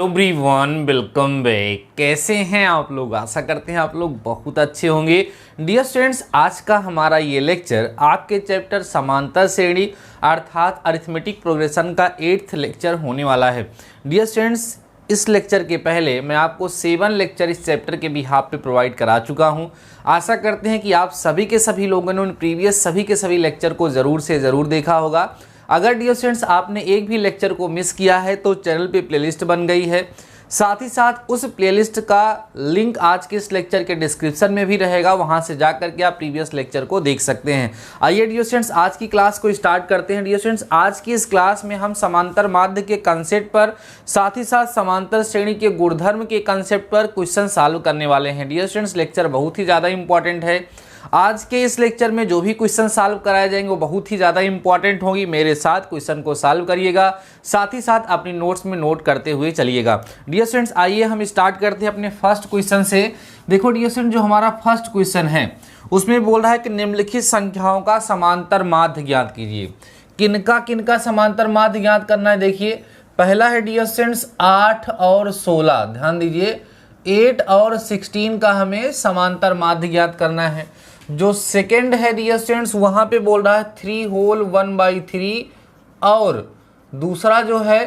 Everyone welcome back. कैसे हैं आप लोग? आशा करते हैं आप लोग बहुत अच्छे होंगे। डियर स्टूडेंट्स, आज का हमारा ये लेक्चर आपके चैप्टर समांतर श्रेणी अर्थात अरिथमेटिक प्रोग्रेशन का 8th लेक्चर होने वाला है। डियर स्टूडेंट्स, इस लेक्चर के पहले मैं आपको 7 लेक्चर इस चैप्टर के बिहाफ पे प्रोवाइड करा चुका हूं। आशा करते हैं कि आप सभी के सभी लोगों ने उन प्रीवियस सभी के सभी लेक्चर को ज़रूर से ज़रूर देखा होगा। अगर डियर स्टूडेंट्स आपने एक भी लेक्चर को मिस किया है तो चैनल पे प्लेलिस्ट बन गई है, साथ ही साथ उस प्लेलिस्ट का लिंक आज के इस लेक्चर के डिस्क्रिप्शन में भी रहेगा, वहां से जा करके आप प्रीवियस लेक्चर को देख सकते हैं। आइए डियर स्टूडेंट्स आज की क्लास को स्टार्ट करते हैं। डियर स्टूडेंट्स, आज की इस क्लास में हम समांतर माध्य के कंसेप्ट पर, साथ ही साथ समांतर श्रेणी के गुणधर्म के कंसेप्ट पर क्वेश्चन सॉल्व करने वाले हैं। डियर स्टूडेंट्स, लेक्चर बहुत ही ज़्यादा इंपॉर्टेंट है। आज के इस लेक्चर में जो भी क्वेश्चन सॉल्व कराए जाएंगे वो बहुत ही ज़्यादा इंपॉर्टेंट होगी। मेरे साथ क्वेश्चन को सॉल्व करिएगा, साथ ही साथ अपनी नोट्स में नोट करते हुए चलिएगा। डियर स्टूडेंट्स, आइए हम स्टार्ट करते हैं अपने फर्स्ट क्वेश्चन से। देखो डियर स्टूडेंट, जो हमारा फर्स्ट क्वेश्चन है उसमें बोल रहा है कि निम्नलिखित संख्याओं का समांतर माध्य ज्ञात कीजिए। किनका किनका समांतर माध्य ज्ञात करना है? देखिए, पहला है डियर स्टूडेंट्स 8 और 16। ध्यान दीजिए, 8 और 16 का हमें समांतर माध्य ज्ञात करना है। जो सेकेंड है डियर स्टूडेंट्स, वहां पे बोल रहा है 3 होल 1/3 और दूसरा जो है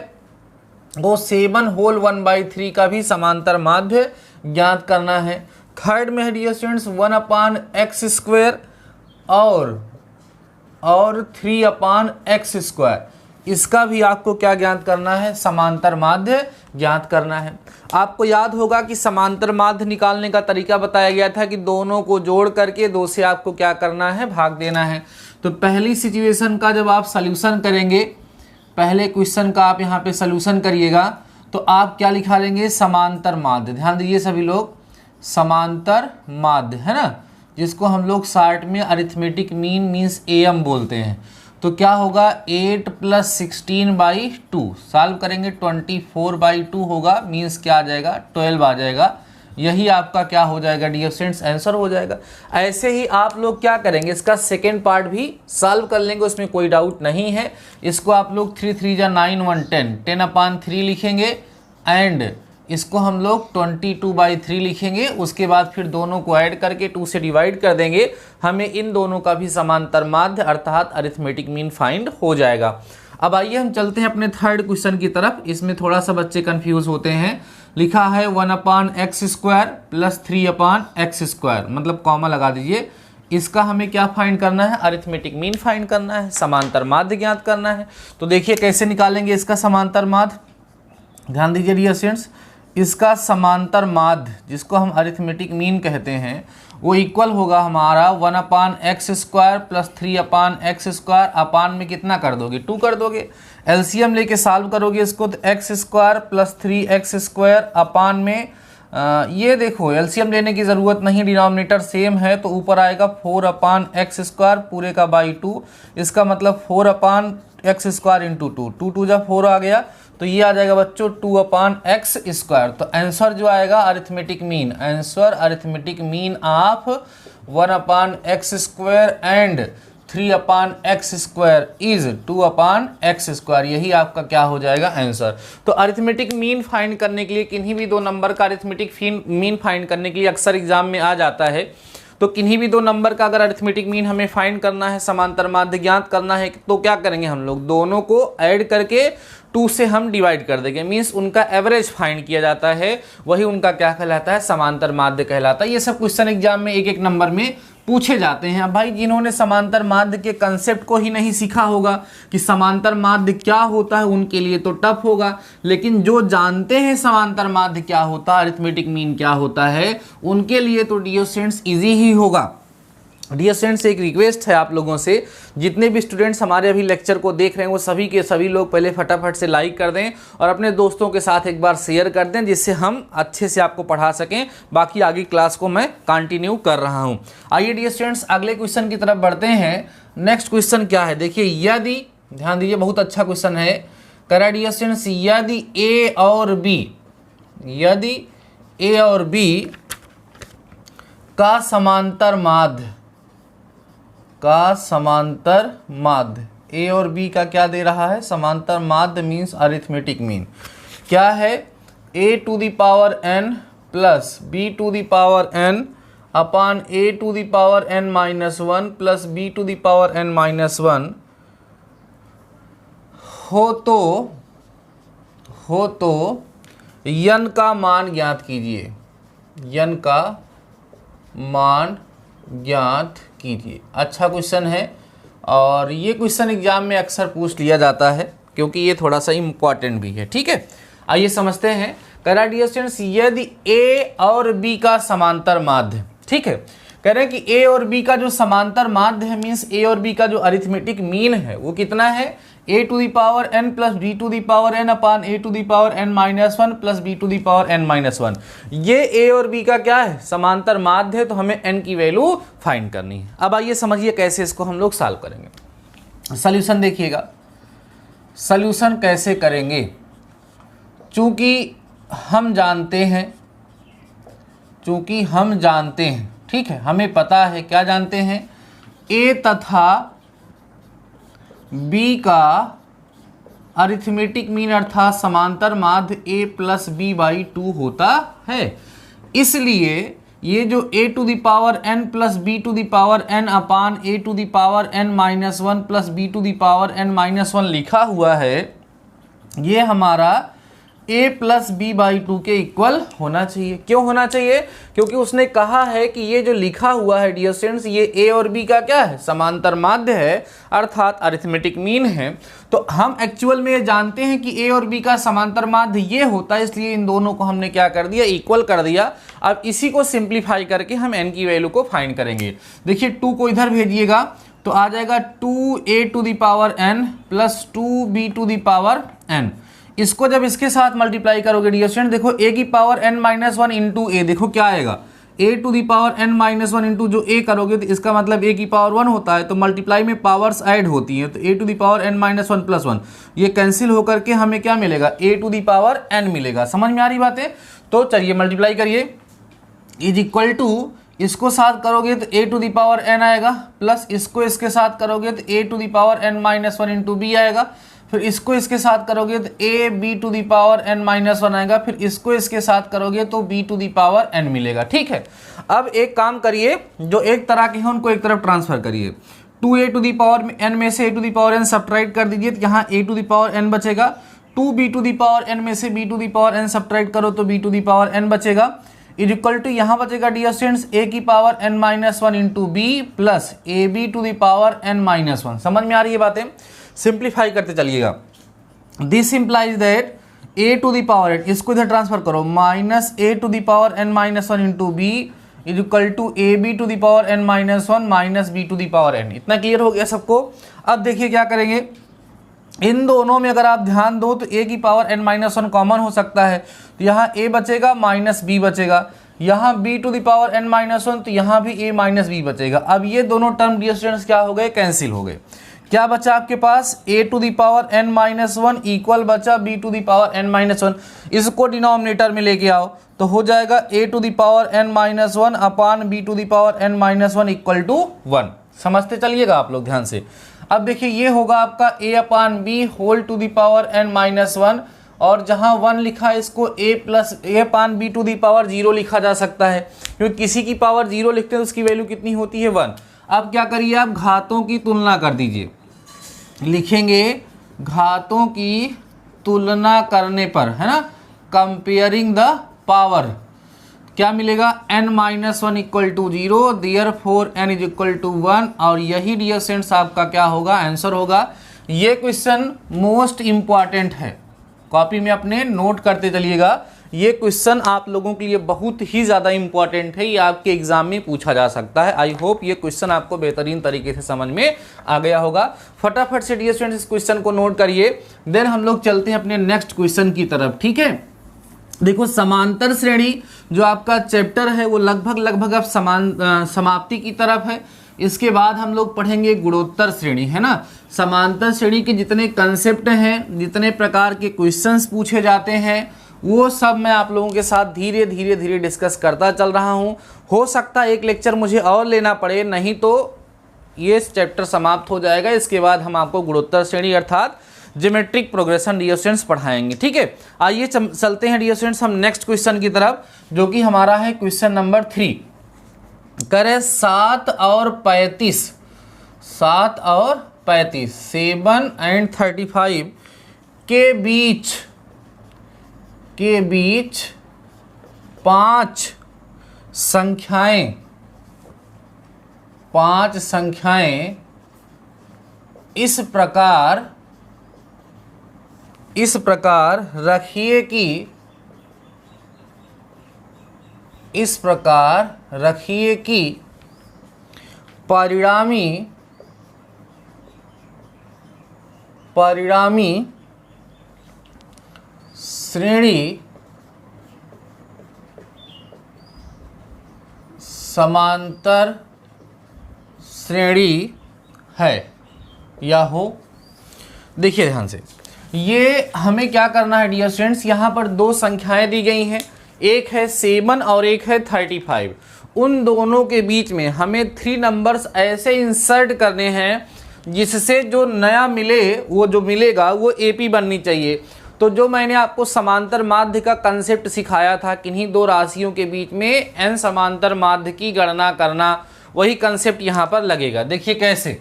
वो 7 होल 1/3 का भी समांतर माध्य ज्ञात करना है। थर्ड में है डियर स्टूडेंट्स 1/x² और 3/x²। इसका भी आपको क्या ज्ञात करना है? समांतर माध्य ज्ञात करना है। आपको याद होगा कि समांतर माध्य निकालने का तरीका बताया गया था कि दोनों को जोड़ करके 2 से आपको क्या करना है? भाग देना है। तो पहली सिचुएशन का जब आप सॉल्यूशन करेंगे, पहले क्वेश्चन का आप यहाँ पे सॉल्यूशन करिएगा तो आप क्या लिखा लेंगे? समांतर माध्य। ध्यान दीजिए सभी लोग, समांतर माध्य है ना, जिसको हम लोग शॉर्ट में अरिथमेटिक मीन मीन्स AM बोलते हैं। तो क्या होगा? 8 + 16/2 सॉल्व करेंगे 24/2 होगा, मीन्स क्या आ जाएगा? 12 आ जाएगा। यही आपका क्या हो जाएगा डियर स्टूडेंट्स? आंसर हो जाएगा। ऐसे ही आप लोग क्या करेंगे? इसका सेकेंड पार्ट भी सॉल्व कर लेंगे, उसमें कोई डाउट नहीं है। इसको आप लोग 3 3 जा 9 1 10 10/3 लिखेंगे एंड इसको हम लोग 22/3 लिखेंगे। उसके बाद फिर दोनों को ऐड करके 2 से डिवाइड कर देंगे। हमें इन दोनों का भी समांतर माध्य अर्थात अरिथमेटिक मीन फाइंड हो जाएगा। अब आइए हम चलते हैं अपने थर्ड क्वेश्चन की तरफ। इसमें थोड़ा सा बच्चे कंफ्यूज होते हैं। लिखा है 1/x² + 3/x², मतलब कॉमा लगा दीजिए। इसका हमें क्या फाइंड करना है? अरिथमेटिक मीन फाइंड करना है, समांतर माध्य ज्ञात करना है। तो देखिए कैसे निकालेंगे इसका समांतर माध्य। ध्यान दीजिए डियर स्टूडेंट्स, इसका समांतर माध्य जिसको हम अरिथमेटिक मीन कहते हैं वो इक्वल होगा हमारा 1/x² + 3/x²। अपान में कितना कर दोगे? 2 कर दोगे। एलसीएम लेके सॉल्व करोगे इसको तो x² + 3x² अपान में ये देखो एलसीएम लेने की ज़रूरत नहीं, डिनोमिनेटर सेम है तो ऊपर आएगा 4/x² पूरे का /2। इसका मतलब 4/x² × 2, 2 2 जा 4 आ गया तो ये आ जाएगा बच्चों 2/x²। तो आंसर जो आएगा arithmetic mean, answer arithmetic mean of 1/x² and 3/x² is 2/x²। यही आपका क्या हो जाएगा? आंसर। तो अरिथमेटिक मीन फाइंड करने के लिए किन्हीं भी 2 नंबर का अरिथमेटिक मीन फाइंड करने के लिए अक्सर एग्जाम में आ जाता है। तो किन्हीं भी 2 नंबर का अगर अरिथमेटिक मीन हमें फाइंड करना है, समांतर माध्य ज्ञात करना है, तो क्या करेंगे हम लोग? दोनों को ऐड करके 2 से हम डिवाइड कर देंगे, मीन्स उनका एवरेज फाइंड किया जाता है। वही उनका क्या कहलाता है? समांतर माध्य कहलाता है। ये सब क्वेश्चन एग्जाम में एक नंबर में पूछे जाते हैं। अब भाई जिन्होंने समांतर माध्य के कंसेप्ट को ही नहीं सीखा होगा कि समांतर माध्य क्या होता है, उनके लिए तो टफ होगा। लेकिन जो जानते हैं समांतर माध्य क्या होता है, अरिथमेटिक मीन क्या होता है, उनके लिए तो डियर स्टूडेंट्स इजी ही होगा। डियर स्टूडेंट्स, एक रिक्वेस्ट है आप लोगों से, जितने भी स्टूडेंट्स हमारे अभी लेक्चर को देख रहे हैं वो सभी के सभी लोग पहले फटाफट से लाइक कर दें और अपने दोस्तों के साथ एक बार शेयर कर दें, जिससे हम अच्छे से आपको पढ़ा सकें। बाकी आगे क्लास को मैं कंटिन्यू कर रहा हूं। आइए डियर स्टूडेंट्स अगले क्वेश्चन की तरफ बढ़ते हैं। नेक्स्ट क्वेश्चन क्या है? देखिए, यदि, ध्यान दीजिए बहुत अच्छा क्वेश्चन है। कह रहा है डियर स्टूडेंट्स, यदि A और B का समांतर माध्य ए और बी का क्या दे रहा है? समांतर माध्य मीन्स अरिथमेटिक मीन क्या है? A to the power n plus b to the power n upon a to the power n minus 1 plus b to the power n minus 1 हो तो n का मान ज्ञात कीजिए, n का मान ज्ञात कीजिए। अच्छा क्वेश्चन है और ये क्वेश्चन एग्जाम में अक्सर पूछ लिया जाता है क्योंकि ये थोड़ा सा इम्पॉर्टेंट भी है। ठीक है, आइए समझते हैं। कह रहा है डियर स्टूडेंट्स, यदि a और b का समांतर माध्य, ठीक है, कह रहे हैं कि a और b का जो समांतर माध्य है मीन्स a और b का जो अरिथमेटिक मीन है वो कितना है, a to the power n plus b to the power n upon a to the power n minus 1 plus b to the power n minus 1। ये a और b का क्या है, समांतर माध्य है, तो हमें n की वैल्यू फाइंड करनी है। अब आइए समझिए कैसे इसको हम लोग सॉल्व करेंगे। सॉल्यूशन देखिएगा, सॉल्यूशन कैसे करेंगे, चूंकि हम जानते हैं, ठीक है, हमें पता है, क्या जानते हैं, a तथा b का अरिथमेटिक मीन अर्थात समांतर माध्य a प्लस बी बाई 2 होता है। इसलिए ये जो a to the power n plus b to the power n upon a to the power n minus 1 plus b to the power n minus 1 लिखा हुआ है, ये हमारा a प्लस बी बाई 2 के इक्वल होना चाहिए। क्यों होना चाहिए, क्योंकि उसने कहा है कि ये जो लिखा हुआ है डियर स्टूडेंट्स, ये a और b का क्या है, समांतर माध्य है अर्थात अरिथमेटिक मीन है। तो हम एक्चुअल में ये जानते हैं कि a और b का समांतर माध्य ये होता है, इसलिए इन दोनों को हमने क्या कर दिया, इक्वल कर दिया। अब इसी को सिंप्लीफाई करके हम n की वैल्यू को फाइंड करेंगे। देखिए 2 को इधर भेजिएगा तो आ जाएगा 2a to the power n plus 2b to the power n। इसको जब इसके साथ मल्टीप्लाई करोगे डियर स्टूडेंट, देखो a की power n minus 1 into a, देखो क्या आएगा, a to the power n minus 1 into जो a करोगे तो इसका मतलब a की पावर 1 होता है, तो मल्टीप्लाई में पावर्स ऐड होती हैं, तो a to the power n minus 1 plus 1 ये कैंसिल होकर के हमें क्या मिलेगा, a to the power n मिलेगा। समझ में आ रही बात है? तो चलिए मल्टीप्लाई करिए, इज इक्वल टू इसको साथ करोगे तो a to the power n आएगा, प्लस इसको इसके साथ करोगे तो a to the power n minus 1 into b आएगा, फिर इसको इसके साथ करोगे तो a b to the power n minus 1 आएगा, फिर इसको इसके साथ करोगे तो b to the power n मिलेगा। ठीक है, अब एक काम करिए, जो एक तरह के हैं उनको एक तरफ ट्रांसफर करिए। 2a to the power n में से a to the power n subtract कर दीजिए तो यहाँ a to the power n बचेगा। 2b to the power n में से b to the power n subtract करो तो b to the power n बचेगा, इज इक्वल टू यहाँ बचेगा डियर स्टूडेंट्स a की power n minus 1 into b plus a b to the power n minus 1। समझ में आ रही है बातें? सिंप्लीफाई करते चलिएगा। This implies that a to the power n, इसको इधर ट्रांसफर करो, minus a to the power n minus 1 into b is equal to a b to the power n minus 1 minus b to the power n। इतना clear हो गया सबको? अब देखिए क्या करेंगे, इन दोनों में अगर आप ध्यान दो तो a की पावर n माइनस 1 कॉमन हो सकता है, तो यहाँ a बचेगा माइनस b बचेगा, यहाँ b to the power n minus 1 तो यहाँ भी a माइनस b बचेगा। अब ये दोनों टर्म डियर स्टूडेंट्स क्या हो गए, कैंसिल हो गए। क्या बचा आपके पास, a to the power n minus 1 equal बचा b to the power n minus 1। इसको डिनोमिनेटर में लेके आओ तो हो जाएगा a to the power n minus 1 upon b to the power n minus 1 equal to 1। समझते चलिएगा आप लोग ध्यान से। अब देखिए ये होगा आपका a upon b whole to the power n minus 1, और जहाँ 1 लिखा है इसको a plus a upon b to the power 0 लिखा जा सकता है, क्योंकि किसी की पावर 0 लिखते हैं तो उसकी वैल्यू कितनी होती है, 1। अब क्या करिए, आप घातों की तुलना कर दीजिए, लिखेंगे घातों की तुलना करने पर, है ना, कंपेयरिंग द पावर, क्या मिलेगा, n minus 1 equal to 0, therefore n is equal to 1, और यही डियर स्टूडेंट्स आपका क्या होगा, आंसर होगा। ये क्वेश्चन मोस्ट इंपॉर्टेंट है, कॉपी में अपने नोट करते चलिएगा। ये क्वेश्चन आप लोगों के लिए बहुत ही ज़्यादा इंपॉर्टेंट है, ये आपके एग्जाम में पूछा जा सकता है। आई होप ये क्वेश्चन आपको बेहतरीन तरीके से समझ में आ गया होगा। फटाफट से डियर स्टूडेंट्स इस क्वेश्चन को नोट करिए, देन हम लोग चलते हैं अपने नेक्स्ट क्वेश्चन की तरफ। ठीक है, देखो समांतर श्रेणी जो आपका चैप्टर है वो लगभग अब समाप्ति की तरफ है। इसके बाद हम लोग पढ़ेंगे गुणोत्तर श्रेणी, है ना। समांतर श्रेणी के जितने कंसेप्ट हैं, जितने प्रकार के क्वेश्चंस पूछे जाते हैं, वो सब मैं आप लोगों के साथ धीरे धीरे डिस्कस करता चल रहा हूँ। हो सकता है एक लेक्चर मुझे और लेना पड़े, नहीं तो ये चैप्टर समाप्त हो जाएगा। इसके बाद हम आपको गुणोत्तर श्रेणी अर्थात ज्योमेट्रिक प्रोग्रेशन डियर स्टूडेंट्स पढ़ाएंगे। ठीक है, आइए चलते हैं डियर स्टूडेंट्स हम नेक्स्ट क्वेश्चन की तरफ, जो कि हमारा है क्वेश्चन नंबर 3। करें 7 और 35, 7 और 35, 7 एंड 35 के बीच 5 संख्याएं इस प्रकार रखिए कि परिणामी श्रेणी समांतर श्रेणी है या हो। देखिए ध्यान से, ये हमें क्या करना है डियर स्टूडेंट्स, यहाँ पर दो संख्याएं दी गई हैं, एक है 7 और एक है 35। उन दोनों के बीच में हमें 3 नंबर्स ऐसे इंसर्ट करने हैं जिससे जो नया मिले, वो जो मिलेगा वो एपी बननी चाहिए। तो जो मैंने आपको समांतर माध्य का कंसेप्ट सिखाया था, किन्हीं दो राशियों के बीच में एन समांतर माध्य की गणना करना, वही कंसेप्ट यहाँ पर लगेगा। देखिए कैसे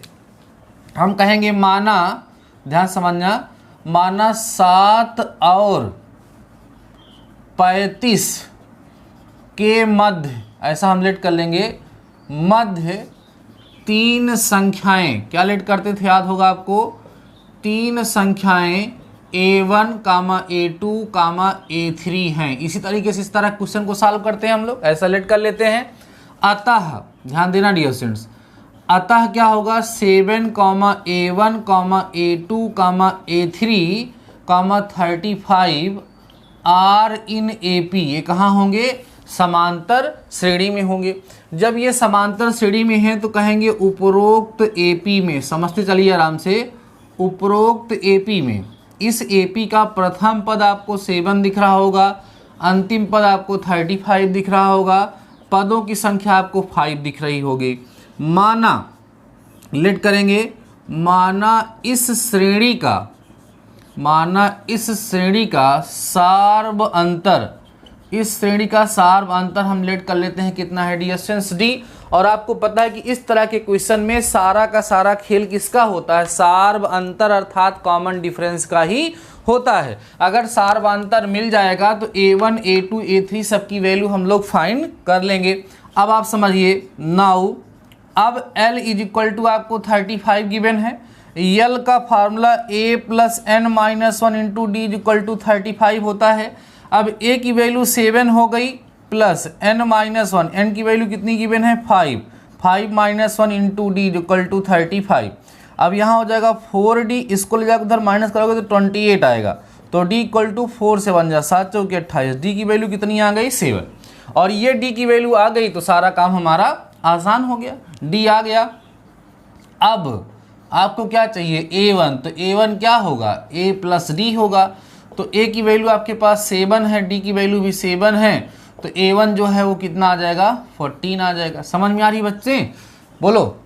हम कहेंगे, माना, ध्यान समझना, माना 7 और 35 के मध्य, ऐसा हम लेट कर लेंगे, मध्य 3 संख्याएं, क्या लेट करते थे याद होगा आपको, 3 संख्याएं A1, A2, A3 हैं। इसी तरीके से इस तरह क्वेश्चन को सॉल्व करते हैं हम लोग, ऐसा लेट कर लेते हैं। अतः ध्यान देना डियर स्टूडेंट्स, अतः क्या होगा, 7, A1, A2, A3, 35 are in AP, ये कहाँ होंगे, समांतर श्रेणी में होंगे। जब ये समांतर श्रेणी में हैं तो कहेंगे उपरोक्त AP में, समझते चलिए आराम से, उपरोक्त AP में, इस AP का प्रथम पद आपको 7 दिख रहा होगा, अंतिम पद आपको 35 दिख रहा होगा, पदों की संख्या आपको 5 दिख रही होगी। माना, लेट करेंगे, माना इस श्रेणी का सार्व अंतर, इस श्रेणी का सार्व अंतर हम लेट कर लेते हैं, कितना है डियर स्टूडेंट्स, D। और आपको पता है कि इस तरह के क्वेश्चन में सारा का सारा खेल किसका होता है, सार्व अंतर अर्थात कॉमन डिफरेंस का ही होता है। अगर सार्व अंतर मिल जाएगा तो A1, A2, A3 सबकी वैल्यू हम लोग फाइंड कर लेंगे। अब आप समझिए, नाउ अब L इज इक्वल टू आपको 35 गिवन है, L का formula A+n-1 into D is equal to 35 होता है। अब A की वैल्यू 7 हो गई प्लस n-1, n की वैल्यू कितनी गिवन है, 5, 5 - 1 into D is equal to 35। अब यहाँ हो जाएगा 4D, इसको ले जाकर उधर माइनस करोगे तो 28 आएगा, तो D इक्वल टू 4 से बन जा 7 चौके 28, D की वैल्यू कितनी आ गई, 7। और ये D की वैल्यू आ गई तो सारा काम हमारा आसान हो गया, D आ गया। अब आपको क्या चाहिए, A1, तो A1 क्या होगा, A + D होगा। तो A की वैल्यू आपके पास 7 है, D की वैल्यू भी 7 है, तो A1 जो है वो कितना आ जाएगा, 14 आ जाएगा। समझ में आ रही बच्चे, बोलो।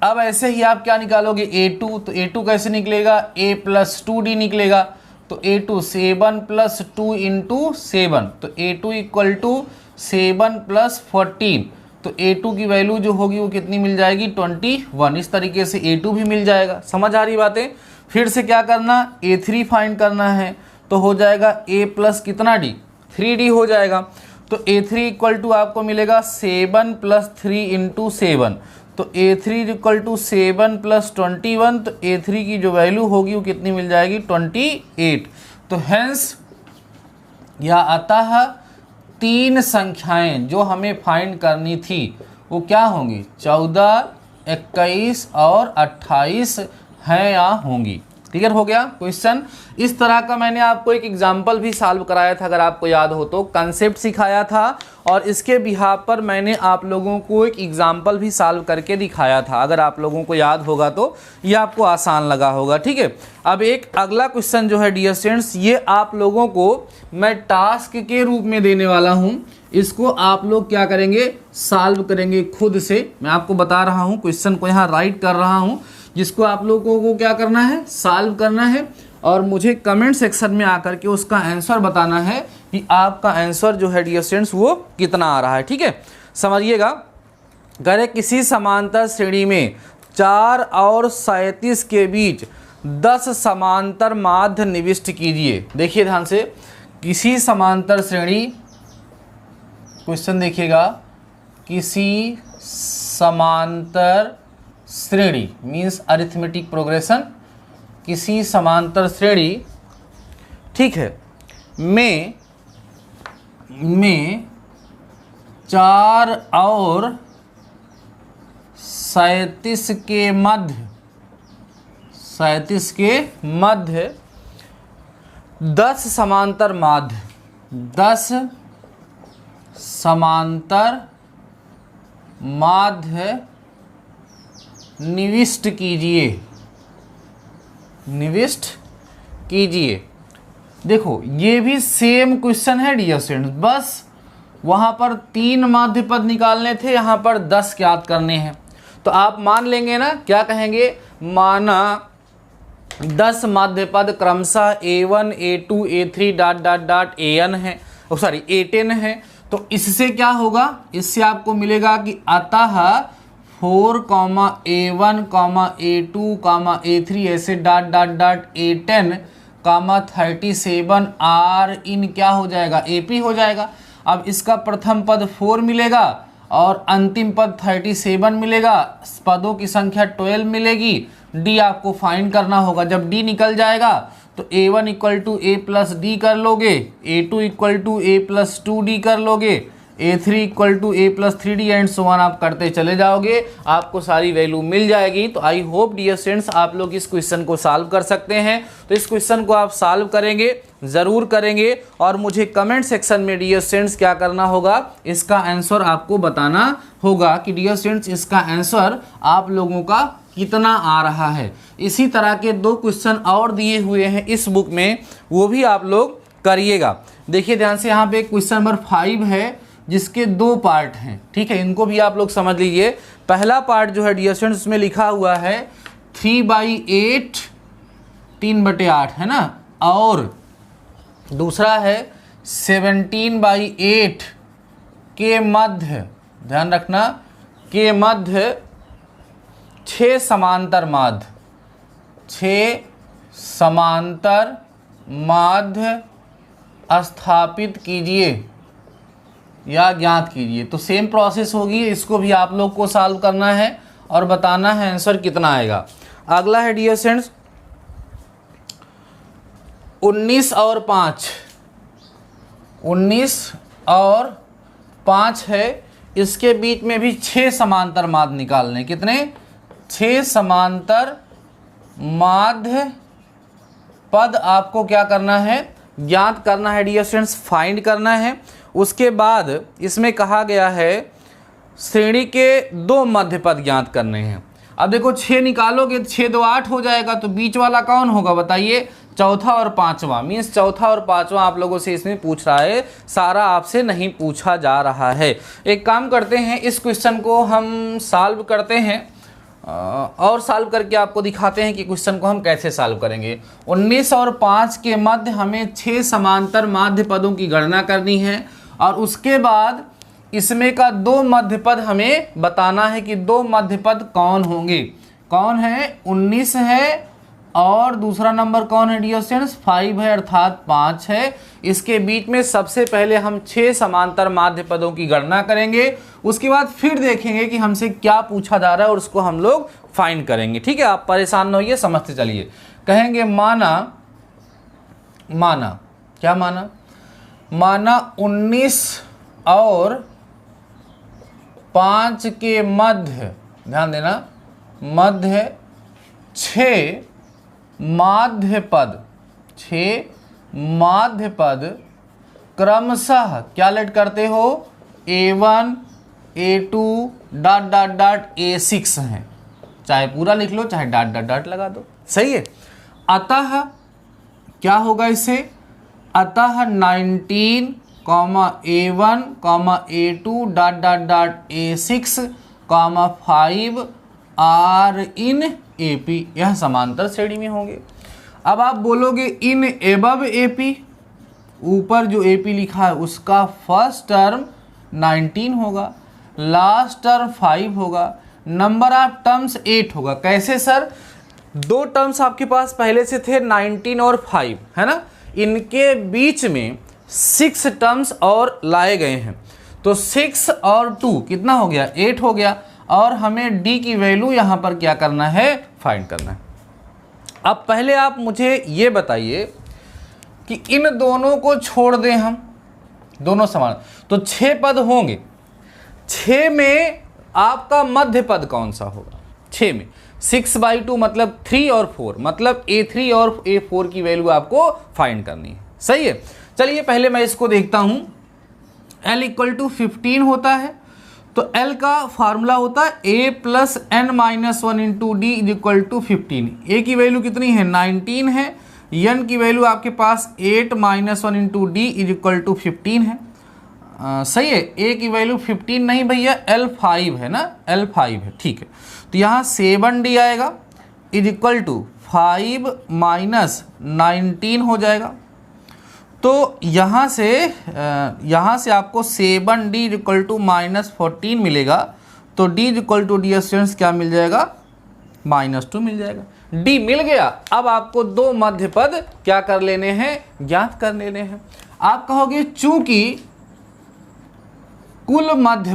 अब ऐसे ही आप क्या निकालोगे, A2, तो A2 कैसे निकलेगा, A + 2D निकलेगा, तो A2 7 + 2 इंटू 7, तो A2 इक्वल टू 7 + 14, तो A2 की वैल्यू जो होगी वो कितनी मिल जाएगी, 21। इस तरीके से A2 भी मिल जाएगा। समझ आ रही बातें। फिर से क्या करना, A3 फाइंड करना है, तो हो जाएगा A + कितना D, 3D हो जाएगा। तो A3 इक्वल टू आपको मिलेगा 7 + 3 इंटू 7, तो A3 इक्वल टू 7 + 21, तो A3 की जो वैल्यू होगी वो कितनी मिल जाएगी, 28। तो हेंस या अतः 3 संख्याएं जो हमें फाइंड करनी थी वो क्या होंगी, 14, 21 और 28 हैं या होंगी। क्लियर हो गया क्वेश्चन। इस तरह का मैंने आपको एक एग्जाम्पल भी सॉल्व कराया था, अगर आपको याद हो तो, कंसेप्ट सिखाया था और इसके बिहाफ पर मैंने आप लोगों को एक एग्जाम्पल भी सॉल्व करके दिखाया था। अगर आप लोगों को याद होगा तो ये आपको आसान लगा होगा। ठीक है, अब एक अगला क्वेश्चन जो है डियर स्टूडेंट्स, ये आप लोगों को मैं टास्क के रूप में देने वाला हूँ। इसको आप लोग क्या करेंगे, सॉल्व करेंगे खुद से। मैं आपको बता रहा हूँ, क्वेश्चन को यहाँ राइट कर रहा हूँ जिसको आप लोगों को क्या करना है, सॉल्व करना है और मुझे कमेंट सेक्शन में आकर के उसका आंसर बताना है कि आपका आंसर जो है डियर स्टूडेंट्स वो कितना आ रहा है। ठीक है, समझिएगा। अगर किसी समांतर श्रेणी में 4 और 37 के बीच 10 समांतर माध्य निविष्ट कीजिए। देखिए ध्यान से, किसी समांतर श्रेणी, क्वेश्चन देखिएगा, किसी समांतर श्रेणी मीन्स अरिथमेटिक प्रोग्रेशन, किसी समांतर श्रेणी, ठीक है, में 4 और 37 के मध्य 10 समांतर माध्य निविष्ट कीजिए। देखो ये भी सेम क्वेश्चन है डियर स्टूडेंट्स, बस वहाँ पर 3 माध्य पद निकालने थे, यहाँ पर 10 ज्ञात करने हैं। तो आप मान लेंगे ना, क्या कहेंगे, माना 10 माध्य पद क्रमशः A1 A2 A3 ... AN है, A10 है। तो इससे क्या होगा, इससे आपको मिलेगा कि अतः 4, A1, A2, A3 ऐसे ... A10, 37 R इन क्या हो जाएगा, AP हो जाएगा। अब इसका प्रथम पद 4 मिलेगा और अंतिम पद 37 मिलेगा, पदों की संख्या 12 मिलेगी। D आपको फाइंड करना होगा। जब D निकल जाएगा तो A1 = A + D कर लोगे, A2 = A + 2D कर लोगे, A3 = A + 3D and so on आप करते चले जाओगे, आपको सारी वैल्यू मिल जाएगी। तो आई होप डियर स्टूडेंट्स आप लोग इस क्वेश्चन को सॉल्व कर सकते हैं। तो इस क्वेश्चन को आप सॉल्व करेंगे, ज़रूर करेंगे और मुझे कमेंट सेक्शन में डियर स्टूडेंट्स क्या करना होगा, इसका आंसर आपको बताना होगा कि डियर स्टूडेंट्स इसका आंसर आप लोगों का कितना आ रहा है। इसी तरह के 2 क्वेश्चन और दिए हुए हैं इस बुक में, वो भी आप लोग करिएगा। देखिए ध्यान से, यहाँ पे क्वेश्चन नंबर 5 है जिसके 2 पार्ट हैं। ठीक है, इनको भी आप लोग समझ लीजिए। पहला पार्ट जो है डियर स्टूडेंट्स उसमें लिखा हुआ है 3/8 3/8 है ना, और दूसरा है 17/8 के मध्य, ध्यान रखना, के मध्य 6 समांतर माध्य स्थापित कीजिए या ज्ञात कीजिए। तो सेम प्रोसेस होगी, इसको भी आप लोग को सॉल्व करना है और बताना है आंसर कितना आएगा। अगला है डियर स्टूडेंट्स 19 और 5 है, इसके बीच में भी 6 समांतर माध्य निकालने। कितने? 6 समांतर माध्य पद आपको क्या करना है, ज्ञात करना है डियर स्टूडेंट्स, फाइंड करना है। उसके बाद इसमें कहा गया है श्रेणी के 2 मध्य पद ज्ञात करने हैं। अब देखो 6 निकालोगे तो 6 2 8 हो जाएगा, तो बीच वाला कौन होगा बताइए, चौथा और पांचवा। मीन्स चौथा और पांचवा आप लोगों से इसमें पूछ रहा है, सारा आपसे नहीं पूछा जा रहा है। एक काम करते हैं, इस क्वेश्चन को हम सॉल्व करते हैं और सॉल्व करके आपको दिखाते हैं कि क्वेश्चन को हम कैसे सॉल्व करेंगे। 19 और 5 के मध्य हमें 6 समांतर माध्य पदों की गणना करनी है और उसके बाद इसमें का 2 मध्य पद हमें बताना है कि 2 मध्य पद कौन होंगे। कौन है? 19 है और दूसरा नंबर कौन है डियर स्टूडेंट्स, 5 है, अर्थात 5 है। इसके बीच में सबसे पहले हम 6 समांतर माध्य पदों की गणना करेंगे, उसके बाद फिर देखेंगे कि हमसे क्या पूछा जा रहा है और उसको हम लोग फाइंड करेंगे। ठीक है, आप परेशान न होइए, समझते चलिए। कहेंगे माना क्या माना 19 और 5 के मध्य, ध्यान देना, मध्य 6 माध्य पद क्रमशः क्या लेट करते हो, A1 A2 ... A6 हैं। चाहे पूरा लिख लो चाहे ... लगा दो, सही है। अतः क्या होगा इससे, अतः 19, A1, A2 ... A6, 5 are in AP, यह समांतर श्रेणी में होंगे। अब आप बोलोगे इन एबव एपी, ऊपर जो एपी लिखा है उसका फर्स्ट टर्म 19 होगा, लास्ट टर्म 5 होगा, नंबर ऑफ टर्म्स 8 होगा। कैसे सर? दो टर्म्स आपके पास पहले से थे 19 और 5, है ना, इनके बीच में 6 टर्म्स और लाए गए हैं, तो 6 और 2 कितना हो गया? 8 हो गया, और हमें डी की वैल्यू यहाँ पर क्या करना है? फाइंड करना है। अब पहले आप मुझे ये बताइए कि इन दोनों को छोड़ दें हम, दोनों समान, तो 6 पद होंगे, 6 में आपका मध्य पद कौन सा होगा? 6 में 6/2 मतलब 3 और 4, मतलब A3 और A4 की वैल्यू आपको फाइंड करनी है। सही है, चलिए पहले मैं इसको देखता हूं। L = 15 होता है, तो L का फार्मूला होता है A + n-1 × D = 15। A की वैल्यू कितनी है? 19 है, n की वैल्यू आपके पास 8 - 1 × D = 15 है। सही है, A की वैल्यू 15 नहीं भैया, L5 है ना, L5 है, ठीक है। तो यहाँ 7D आएगा = 5 - 19 हो जाएगा। तो यहाँ से आपको 7D = -14 मिलेगा, तो D = D स्टूडेंट्स क्या मिल जाएगा? -2 मिल जाएगा। D मिल गया। अब आपको दो मध्य पद क्या कर लेने हैं? ज्ञात कर लेने हैं। आप कहोगे चूंकि कुल मध्य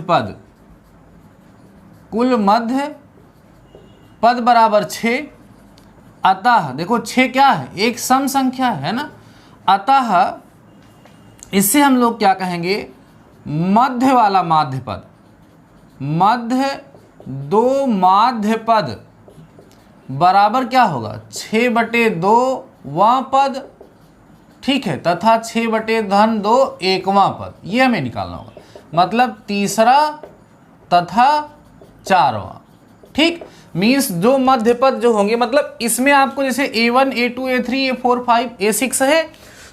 पद बराबर 6, अतः देखो 6 क्या है? एक सम संख्या है ना, अतः इससे हम लोग क्या कहेंगे? मध्य वाला माध्य पद, दो माध्य पद बराबर क्या होगा? 6/2 वां पद, ठीक है, तथा 6/2 एकवां पद, ये हमें निकालना होगा, मतलब तीसरा तथा चारवां। ठीक, मीन्स जो मध्य पद जो होंगे, मतलब इसमें आपको जैसे A1 A2 A3 A4 5 A6 है,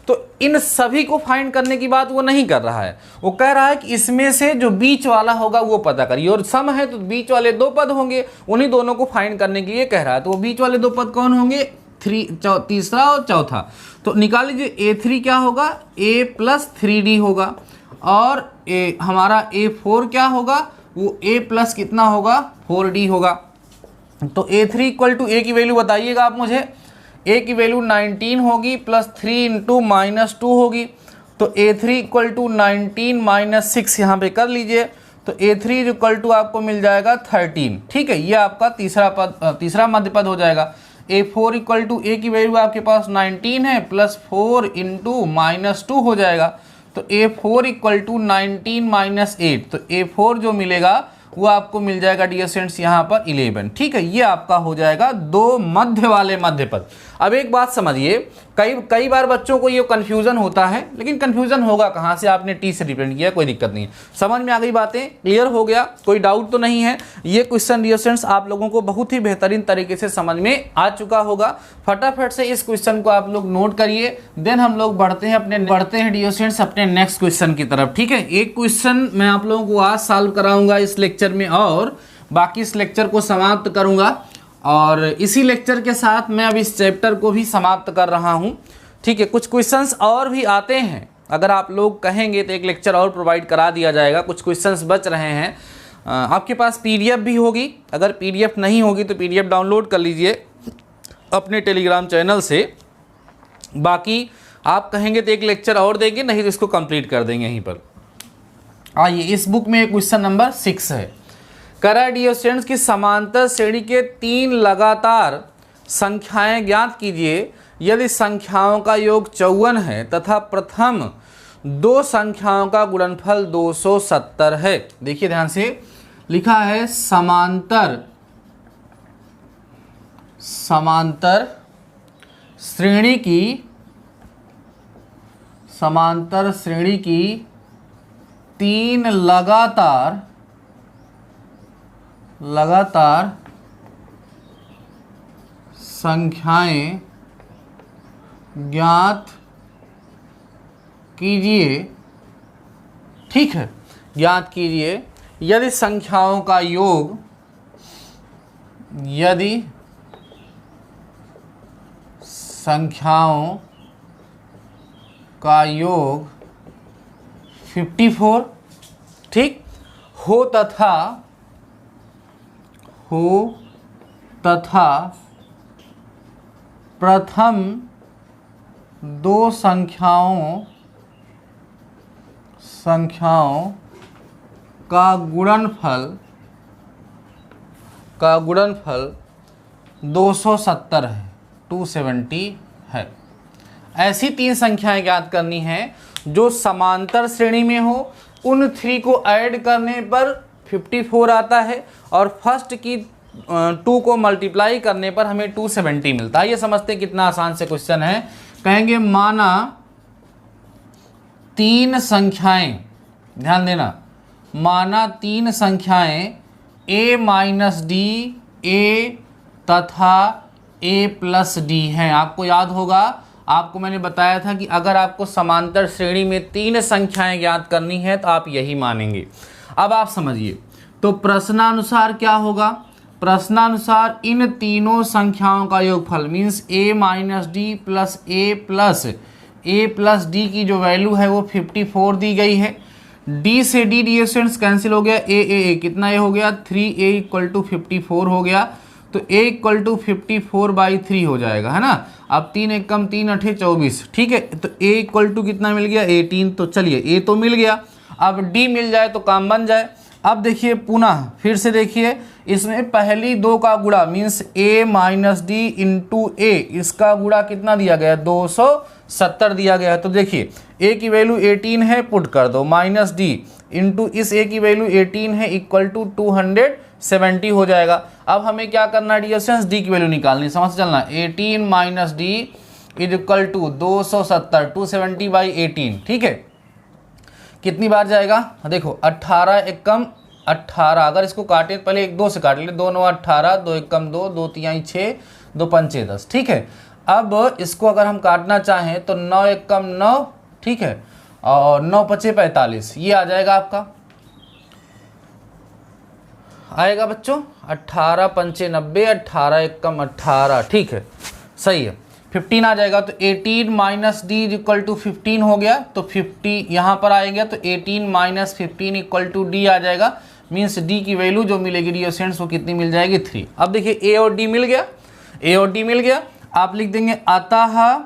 तो इन सभी को फाइंड करने की बात वो नहीं कर रहा है, वो कह रहा है कि इसमें से जो बीच वाला होगा वो पता करिए, और सम है तो बीच वाले दो पद होंगे, उन्हीं दोनों को फाइंड करने के लिए कह रहा है। तो वो बीच वाले दो पद कौन होंगे? तीसरा और चौथा। तो निकाल लीजिए, A3 क्या होगा? A + 3D होगा, और हमारा A4 क्या होगा? वो A + कितना होगा? 4D होगा। तो A3 = A की वैल्यू बताइएगा आप मुझे। A की वैल्यू 19 होगी, प्लस 3 × -2 होगी, तो A3 = 19 - 6 यहाँ पे कर लीजिए, तो A3 = आपको मिल जाएगा 13। ठीक है, ये आपका तीसरा मध्य पद हो जाएगा। A4 = A की वैल्यू आपके पास 19 है, प्लस 4 × -2 हो जाएगा, तो A4 = 19 - 8, तो A4 जो मिलेगा वो आपको मिल जाएगा डियर स्टूडेंट्स यहाँ पर 11। ठीक है, ये आपका हो जाएगा दो मध्य वाले मध्य पद। अब एक बात समझिए, कई बार बच्चों को ये कन्फ्यूजन होता है, लेकिन कन्फ्यूजन होगा कहाँ से? आपने टी से डिपेंड किया, कोई दिक्कत नहीं है। समझ में आ गई बातें? क्लियर हो गया? कोई डाउट तो नहीं है? ये क्वेश्चन डियर स्टूडेंट्स आप लोगों को बहुत ही बेहतरीन तरीके से समझ में आ चुका होगा। फटाफट से इस क्वेश्चन को आप लोग नोट करिए, देन हम लोग बढ़ते हैं डियर स्टूडेंट्स अपने नेक्स्ट क्वेश्चन की तरफ। ठीक है, एक क्वेश्चन मैं आप लोगों को आज सॉल्व कराऊंगा इस लेक्चर में, और बाकी इस लेक्चर को समाप्त करूंगा, और इसी लेक्चर के साथ मैं अब इस चैप्टर को भी समाप्त कर रहा हूं। ठीक है, कुछ क्वेश्चंस और भी आते हैं, अगर आप लोग कहेंगे तो एक लेक्चर और प्रोवाइड करा दिया जाएगा। कुछ क्वेश्चंस बच रहे हैं, आपके पास PDF भी होगी, अगर PDF नहीं होगी तो PDF डाउनलोड कर लीजिए अपने टेलीग्राम चैनल से। बाकी आप कहेंगे तो एक लेक्चर और देंगे, नहीं तो इसको कंप्लीट कर देंगे यहीं पर। आइए, इस बुक में क्वेश्चन नंबर 6 है। करा डियर स्टूडेंट्स की समांतर श्रेणी के 3 लगातार संख्याएं ज्ञात कीजिए यदि संख्याओं का योग 54 है तथा प्रथम दो संख्याओं का गुणनफल 270 है। देखिए ध्यान से, लिखा है समांतर श्रेणी की 3 लगातार संख्याएं ज्ञात कीजिए। ठीक है, ज्ञात कीजिए यदि संख्याओं का योग यदि संख्याओं का योग 54 ठीक हो तथा प्रथम दो संख्याओं का गुणनफल 270 है, 270 है। ऐसी तीन संख्याएं ज्ञात करनी है जो समांतर श्रेणी में हो, उन 3 को ऐड करने पर 54 आता है और फर्स्ट की 2 को मल्टीप्लाई करने पर हमें 270 मिलता है। ये समझते हैं कितना आसान से क्वेश्चन है। कहेंगे माना तीन संख्याएं, ध्यान देना, माना तीन संख्याएं a माइनस डी, a तथा a प्लस डी हैं। आपको याद होगा, आपको मैंने बताया था कि अगर आपको समांतर श्रेणी में तीन संख्याएं ज्ञात करनी है तो आप यही मानेंगे। अब आप समझिए, तो प्रश्नानुसार क्या होगा? प्रश्नानुसार इन तीनों संख्याओं का योगफल means a minus D plus a plus D की जो वैल्यू है वो 54 दी गई है। d से d डी स्टूडेंट्स कैंसिल हो गया, a कितना a हो गया 3a इक्वल टू 54 हो गया, तो a इक्वल टू 54/3 हो जाएगा, है ना। अब 3 एक कम 3 अठे 24, ठीक है। तो a इक्वल टू कितना मिल गया 18। तो चलिए a तो मिल गया, अब d मिल जाए तो काम बन जाए। अब देखिए पुनः फिर से देखिए, इसमें पहली दो का गुणा means a minus D into a, इसका गुणा कितना दिया गया 270 दिया गया है। तो देखिए a की वैल्यू 18 है, पुट कर दो, माइनस डी इंटू इस a की वैल्यू 18 है इक्वल टू 270 हो जाएगा। अब हमें क्या करना है डियर स्टूडेंट्स, d की वैल्यू निकालनी, समझ चलना। 18 minus d is equal to 270, 270/18, ठीक है। कितनी बार जाएगा देखो, 18 एक कम 18, अगर इसको काटे पहले 1 2 से काट ले, 2 9 18, 2 एक कम 2, 2 3 6, 2 5 10, ठीक है। अब इसको अगर हम काटना चाहें तो 9 एक कम 9, ठीक है, और 9 5 45, ये आ जाएगा आपका, आएगा बच्चों 18 5 90, 18 एक कम 18, ठीक है, सही है। 15 आ जाएगा, तो 18 माइनस डी इक्वल टू 15 हो गया, तो 50 यहाँ पर आएगा, तो 18 माइनस 15 इक्वल टू डी आ जाएगा। मीन्स डी की वैल्यू जो मिलेगी डियर स्टूडेंट्स वो कितनी मिल जाएगी 3। अब देखिए ए और डी मिल गया, ए और डी मिल गया। आप लिख देंगे अतः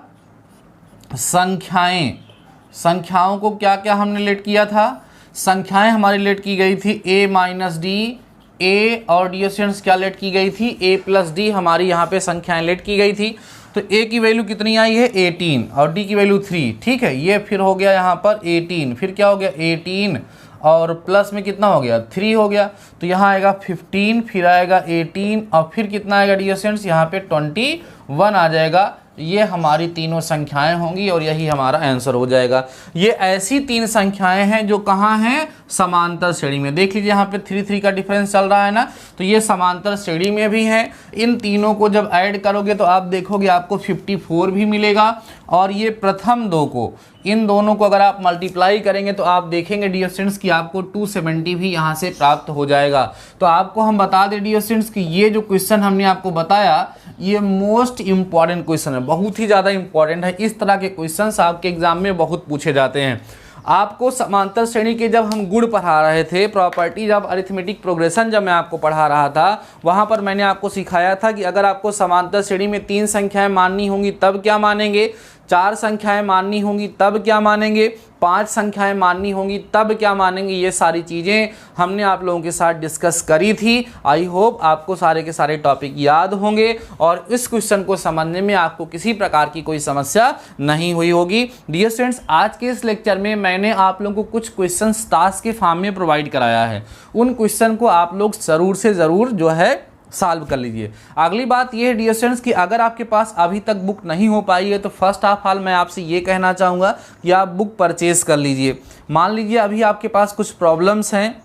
संख्याओं को क्या क्या हमने लेट किया था, संख्याएं हमारी लेट की गई थी a माइनस डी, a और डियर स्टूडेंट्स क्या लेट की गई थी a प्लस डी, हमारी यहाँ पे संख्याएं लेट की गई थी। तो a की वैल्यू कितनी आई है 18 और d की वैल्यू 3, ठीक है। ये फिर हो गया यहाँ पर 18, फिर क्या हो गया 18 और प्लस में कितना हो गया 3 हो गया, तो यहाँ आएगा 15, फिर आएगा 18 और फिर कितना आएगा डियर स्टूडेंट्स यहाँ पे 21 आ जाएगा। ये हमारी तीनों संख्याएं होंगी और यही हमारा आंसर हो जाएगा। ये ऐसी तीन संख्याएं हैं जो कहाँ हैं, समांतर श्रेणी में। देख लीजिए यहाँ पे 3 3 का डिफरेंस चल रहा है ना, तो ये समांतर श्रेणी में भी है। इन तीनों को जब ऐड करोगे तो आप देखोगे आपको 54 भी मिलेगा, और ये प्रथम दो को, इन दोनों को अगर आप मल्टीप्लाई करेंगे तो आप देखेंगे डियर स्टूडेंट्स कि आपको 270 भी यहाँ से प्राप्त हो जाएगा। तो आपको हम बता दें डियर स्टूडेंट्स कि ये जो क्वेश्चन हमने आपको बताया ये मोस्ट इंपॉर्टेंट क्वेश्चन है, बहुत ही ज़्यादा इंपॉर्टेंट है। इस तरह के क्वेश्चंस आपके एग्जाम में बहुत पूछे जाते हैं। आपको समांतर श्रेणी के जब हम गुण पढ़ा रहे थे, प्रॉपर्टीज ऑफ अरिथमेटिक प्रोग्रेशन जब मैं आपको पढ़ा रहा था, वहाँ पर मैंने आपको सिखाया था कि अगर आपको समांतर श्रेणी में 3 संख्याएं माननी होंगी तब क्या मानेंगे, 4 संख्याएं माननी होंगी तब क्या मानेंगे, 5 संख्याएं माननी होंगी तब क्या मानेंगे। ये सारी चीज़ें हमने आप लोगों के साथ डिस्कस करी थी। आई होप आपको सारे के सारे टॉपिक याद होंगे और इस क्वेश्चन को समझने में आपको किसी प्रकार की कोई समस्या नहीं हुई होगी। डियर स्टूडेंट्स, आज के इस लेक्चर में मैंने आप लोगों को कुछ क्वेश्चन टास्क के फॉर्म में प्रोवाइड कराया है। उन क्वेश्चन को आप लोग ज़रूर से ज़रूर जो है सॉल्व कर लीजिए। अगली बात ये है डियर स्टूडेंट्स कि अगर आपके पास अभी तक बुक नहीं हो पाई है तो फर्स्ट ऑफ ऑल मैं आपसे ये कहना चाहूँगा कि आप बुक परचेज़ कर लीजिए। मान लीजिए अभी आपके पास कुछ प्रॉब्लम्स हैं,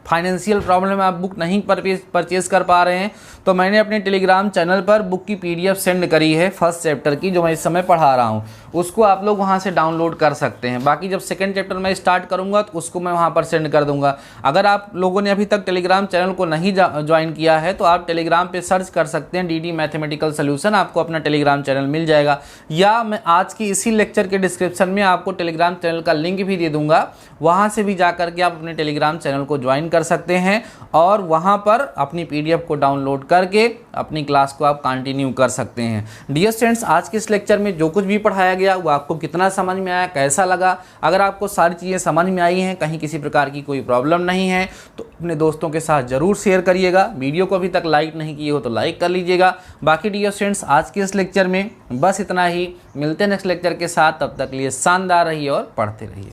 फाइनेंशियल प्रॉब्लम है, आप बुक नहीं परचेज़ कर पा रहे हैं, तो मैंने अपने टेलीग्राम चैनल पर बुक की PDF सेंड करी है फर्स्ट चैप्टर की, जो मैं इस समय पढ़ा रहा हूँ। उसको आप लोग वहाँ से डाउनलोड कर सकते हैं। बाकी जब सेकंड चैप्टर मैं स्टार्ट करूँगा तो उसको मैं वहाँ पर सेंड कर दूँगा। अगर आप लोगों ने अभी तक टेलीग्राम चैनल को नहीं ज्वाइन किया है तो आप टेलीग्राम पे सर्च कर सकते हैं DD मैथमेटिकल सॉल्यूशन, आपको अपना टेलीग्राम चैनल मिल जाएगा। या मैं आज की इसी लेक्चर के डिस्क्रिप्शन में आपको टेलीग्राम चैनल का लिंक भी दे दूंगा, वहाँ से भी जा करके आप अपने टेलीग्राम चैनल को ज्वाइन कर सकते हैं और वहाँ पर अपनी PDF को डाउनलोड करके अपनी क्लास को आप कंटिन्यू कर सकते हैं। डियर स्टूडेंट्स, आज के इस लेक्चर में जो कुछ भी पढ़ाया गया वो आपको कितना समझ में आया, कैसा लगा? अगर आपको सारी चीज़ें समझ में आई हैं, कहीं किसी प्रकार की कोई प्रॉब्लम नहीं है तो अपने दोस्तों के साथ ज़रूर शेयर करिएगा। वीडियो को अभी तक लाइक नहीं किए हो तो लाइक कर लीजिएगा। बाकी डियर स्टूडेंट्स, आज के इस लेक्चर में बस इतना ही। मिलते हैं नेक्स्ट लेक्चर के साथ, तब तक लिए शानदार रहिए और पढ़ते रहिए।